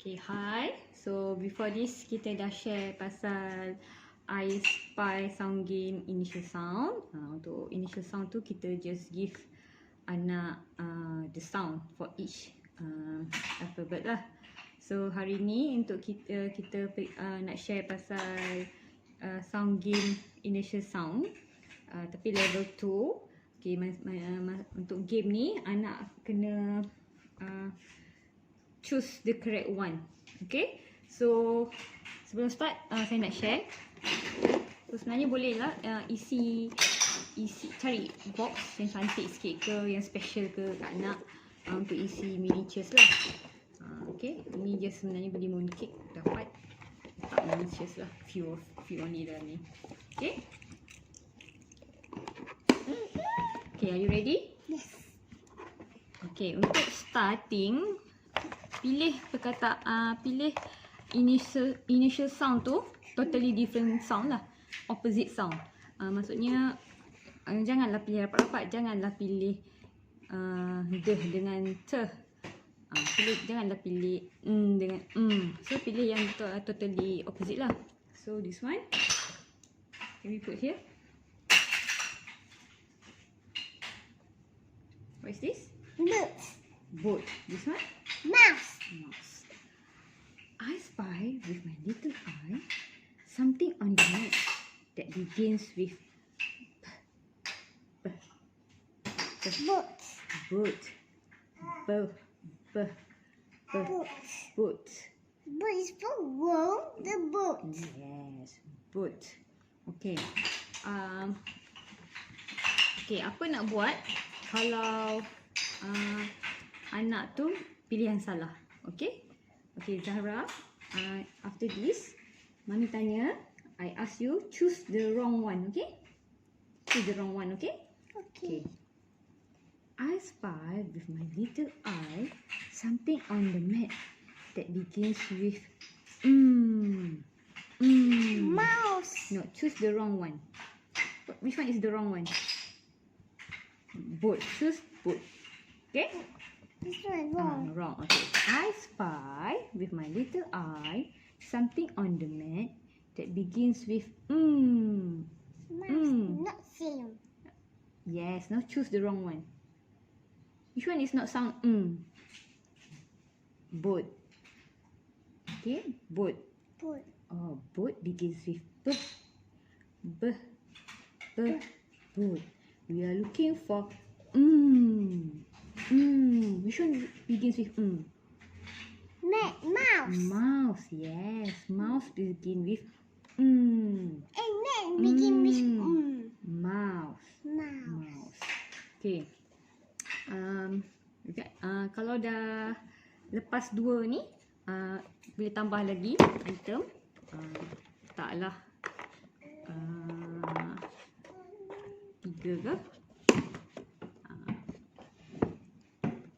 Okay, hi. So before this kita dah share pasal I spy sound game initial sound. Untuk initial sound tu kita just give anak the sound for each alphabet lah. So hari ni untuk kita nak share pasal sound game initial sound tapi level 2. Okay, untuk game ni anak kena choose the correct one. Okay, so sebelum start saya nak share. So sebenarnya boleh lah isi cari box yang cantik sikit ke, yang special ke kat anak untuk isi miniatures lah. Okay, ini just sebenarnya beli mooncake dapat letak miniatures lah, few only dalam ni. Okay, okay, are you ready? Yes. Okay, untuk starting pilih perkataan, pilih initial sound tu totally different sound lah, opposite sound. Maksudnya janganlah pilih rapat-rapat, janganlah pilih deh dengan te. Janganlah pilih dengan So pilih yang totally opposite lah. So this one can we put here? What is this? Boot. Boat. This one? Mouse. Mouse. I spy with my little eye something on the mat that begins with b. Boot. Boat. Boat. Boot. Boat. Boot is for row the boat. Yes, boat. Okay. Okay, apa nak buat kalau anak tu pilihan salah? Okay. Okay, Zahra. After this, Mami tanya, I ask you choose the wrong one. Okay? Choose the wrong one. Okay? Okay. I spy with my little eye something on the mat that begins with Mouse. No, choose the wrong one. Which one is the wrong one? Boat. Choose boat. Okay? This one wrong. Wrong. Okay. I spy with my little eye something on the mat that begins with Mouse. Not same. Yes. Now choose the wrong one. Which one is not sound Boat. Okay. Boat. Boot. Oh, boat begins with b. Boat. We are looking for Which one begins with Mouse. Mouse. Yes, mouse begin with And then begin with Mouse. Mouse. Okay. Kalau dah lepas dua ni, boleh tambah lagi item. Taklah 3 ke?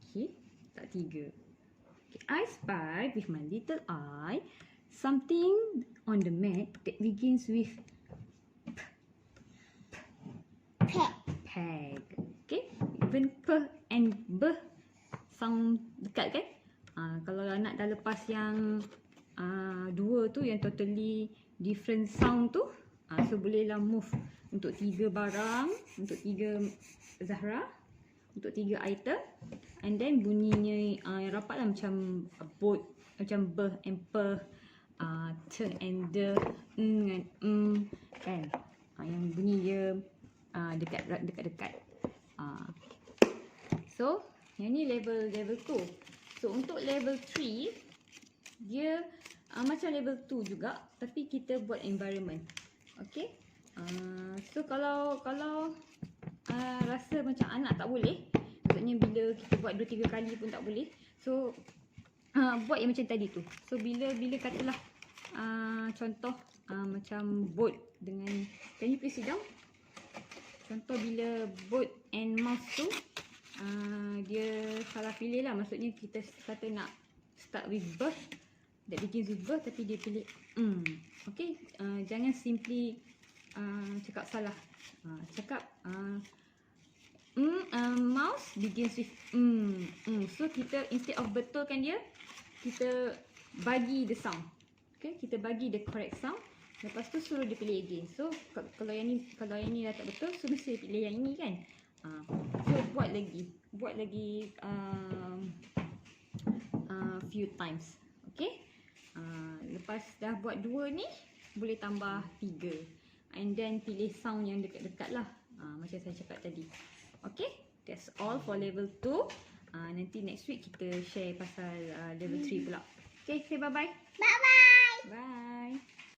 Okay, tak 3. Okay, I spy with my little eye something on the mat that begins with peg. Okay, even p and b sound dekat kan? Kalau anak dah lepas yang dua tu yang totally different sound tu, so bolehlah move untuk 3 barang, untuk 3 Zahra, untuk 3 item, and then bunyinya yang rapat lah macam boat, macam b and p, t and the, dengan kan, yang bunyi dia dekat-dekat. So yang ni level 2. So untuk level 3 dia macam level 2 juga, tapi kita buat environment. Okay. So kalau rasa macam anak tak boleh, maksudnya bila kita buat 2-3 kali pun tak boleh, so buat yang macam tadi tu. So bila katalah contoh macam boat dengan, can you please sit down? Contoh bila boat and mouse tu dia salah pilih lah, maksudnya kita kata nak start with birth that begins with birth, tapi dia pilih okay, jangan simply cakap salah. Cakap mouse begins with so kita instead of betulkan dia, kita bagi the sound. Okay, kita bagi the correct sound. Lepas tu suruh dia pilih again. So kalau yang ni dah tak betul, so mesti pilih yang ini kan. So buat lagi few times. Okay. Lepas dah buat 2 ni, boleh tambah 3. And then pilih sound yang dekat-dekat lah. Macam saya cakap tadi. Okay. That's all for level 2. Nanti next week kita share pasal level 3 pula. Okay, say bye-bye. Bye-bye. Bye.